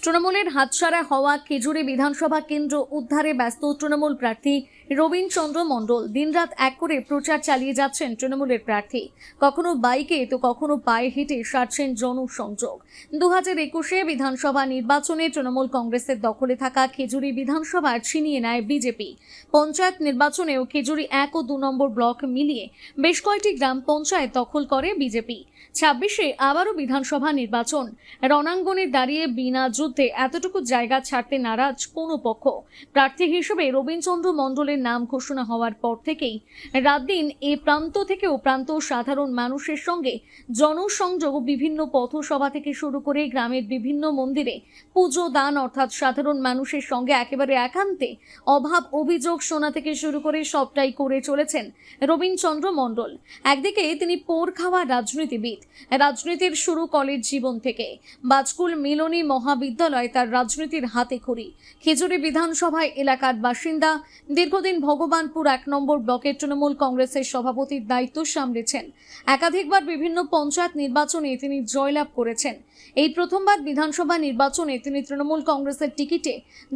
তৃণমূলের হাতছাড়া হওয়া খেজুরি বিধানসভা কেন্দ্র উদ্ধারে ব্যস্ত তৃণমূল প্রার্থী রবীন চন্দ্র মণ্ডল। দিনরাত এক করে প্রচার চালিয়ে যাচ্ছেন তৃণমূলের প্রার্থী। কখনো বাইকে তো কখনো পায়ে হেঁটে সারছেন জনসংযোগ। 2021-এ বিধানসভা নির্বাচনে তৃণমূল কংগ্রেসের দখলে থাকা খেজুরি বিধানসভা ছিনিয়ে নেয় বিজেপি। পঞ্চায়েত নির্বাচনেও খেজুরি 1 ও 2 নম্বর ব্লক মিলিয়ে বেশ কয়েকটি গ্রাম পঞ্চায়েত দখল করে বিজেপি। 26-এ আবারও বিধানসভা নির্বাচন। রণাঙ্গনে দাঁড়িয়ে বিনা যুদ্ধে এতটুকু জায়গা ছাড়তে নারাজ কোনো পক্ষ। প্রার্থী হিসেবে রবীন চন্দ্র মণ্ডলের নাম ঘোষণা হওয়ার পর থেকেই রাত দিন এ প্রান্ত থেকে ও প্রান্ত সাধারণ মানুষের সঙ্গে জনসংযোগ, বিভিন্ন পথসভা থেকে শুরু করে গ্রামের বিভিন্ন মন্দিরে পুজো দান, অর্থাৎ সাধারণ মানুষের সঙ্গে একেবারে একান্তে অভাব অভিযোগ শোনা থেকে শুরু করে সবটাই করে চলেছেন রবীন চন্দ্র মণ্ডল। একদিকে তিনি পোড় খাওয়া রাজনীতিবিদ, রাজনীতির শুরু কলেজ জীবন থেকে। বাজকুল মিলনী মহাবিদ্যালয় তার রাজনীতির হাতে খড়ি। খেজুরি বিধানসভায় এলাকার বাসিন্দা, দীর্ঘদিন ভগবানপুর 1 নম্বর ব্লকের তৃণমূল কংগ্রেসের সভাপতির দায়িত্ব সামলেছেন। একাধিকবার বিভিন্ন পঞ্চায়েত নির্বাচনে তিনি জয়লাভ করেছেন। এই প্রথমবার বিধানসভা নির্বাচনে তিনি তৃণমূল কংগ্রেসের টিকিটে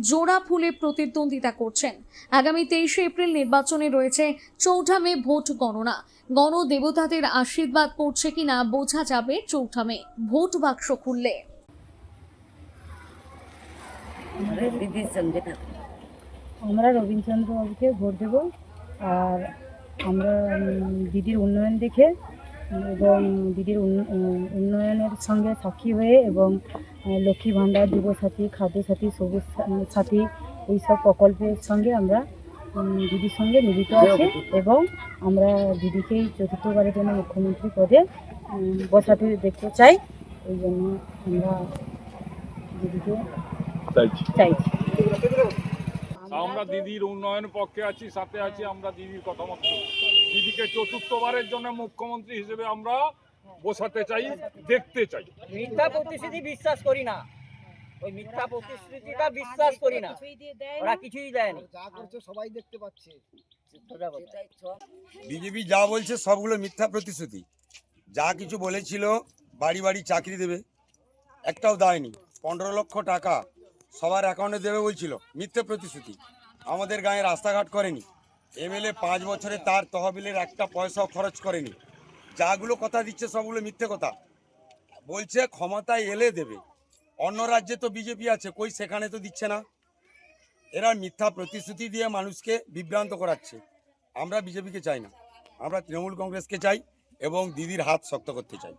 জোড়া ফুলে প্রতিদ্বন্দ্বিতা করছেন। আগামী 23শে এপ্রিল নির্বাচনে রয়েছে 4 মে ভোট গণনা। গণদেবতাদের আশীর্বাদ পড়ছে কিনা বোঝা যাবে 4 মে ভোট বাক্স খুললে। আমরা রবীন্দ্রচন্দ্র বাবুকে ভোট দেব। আর আমরা দিদির উন্নয়ন দেখে এবং দিদির উন্নয়নের সঙ্গে সাক্ষী হয়ে এবং লক্ষ্মী ভাণ্ডার, যুবসাথী, খাদ্যসাথী, সবুজ সাথী এইসব প্রকল্পের সঙ্গে আমরা দিদির সঙ্গে মিলিত আছি এবং আমরা দিদিকেই চতুর্থবারের জন্য মুখ্যমন্ত্রী পদে বসাতে দেখতে চাই। এই জন্য আমরা দিদিকে চাইছি। আমরা দিদির উন্নয়ন পক্ষে আছি, সাথে আছি। আমরা দিদির কথা মতো দিদিকে চতুর্থবারের জন্য মুখ্যমন্ত্রী হিসেবে আমরা বসাতে চাই, দেখতে চাই। মিথ্যা প্রতিশ্রুতি বিশ্বাস করি না, ওই মিথ্যা প্রতিশ্রুতিটা বিশ্বাস করি না। ওরা কিছুই দেয়নি, যা করছে সবাই দেখতে পাচ্ছে। বিজেপি যা বলছে সবগুলো মিথ্যা প্রতিশ্রুতি। যা কিছু বলেছিল বাড়ি বাড়ি চাকরি দেবে, একটাও দেয়নি। 15 লক্ষ টাকা সবার অ্যাকাউন্টে দেবে বলছিল, মিথ্যে প্রতিশ্রুতি। আমাদের গায়ে রাস্তাঘাট করেনি। এমএলএ 5 বছরে তার তহবিলের একটা পয়সাও খরচ করেনি। যাগুলো কথা দিচ্ছে সবগুলো মিথ্যে কথা বলছে। ক্ষমতায় এলে দেবে। অন্য রাজ্যে তো বিজেপি আছে, কই সেখানে তো দিচ্ছে না। এরা মিথ্যা প্রতিশ্রুতি দিয়ে মানুষকে বিভ্রান্ত করাচ্ছে। আমরা বিজেপিকে চাই না, আমরা তৃণমূল কংগ্রেসকে চাই এবং দিদির হাত শক্ত করতে চাই।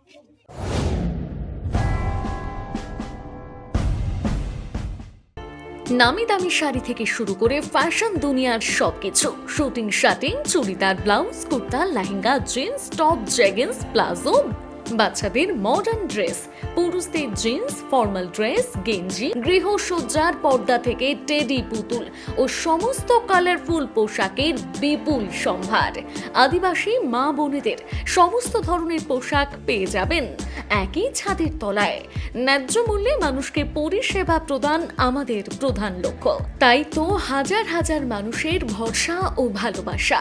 নামি দামি শাড়ি থেকে শুরু করে ফ্যাশন দুনিয়ার সবকিছু, suiting shirting, churidar, blouse, kurta, lehenga, jeans, top, jeggings, palazzo, বাচ্চাদের মডার্ন ড্রেস, পুরুষদের জিন্স, ফর্মাল ড্রেস, গেঞ্জি, গৃহসজ্জার পর্দা থেকে টেডি পুতুল ও সমস্ত কালারফুল পোশাকের বিপুল সম্ভার। আদিবাসী মা বোনেদের সমস্ত ধরনের পোশাক পেয়ে যাবেন একই ছাদের তলায়। ন্যায্য মূল্যে মানুষকে পরিষেবা প্রদান আমাদের প্রধান লক্ষ্য। তাই তো হাজার হাজার মানুষের ভরসা ও ভালোবাসা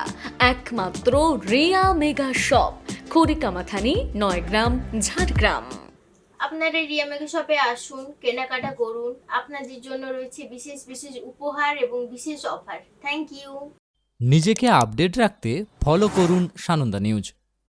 একমাত্র রিয়া মেগা শপ, খড়িকামাথানি, 9 গ্রাম, ঝাড়গ্রাম। আপনারা রিয়া মেগা শপে আসুন, কেনাকাটা করুন। আপনাদের জন্য রয়েছে বিশেষ বিশেষ উপহার এবং বিশেষ অফার। Thank you. নিজেকে আপডেট রাখতে ফলো করুন সানন্দা নিউজ।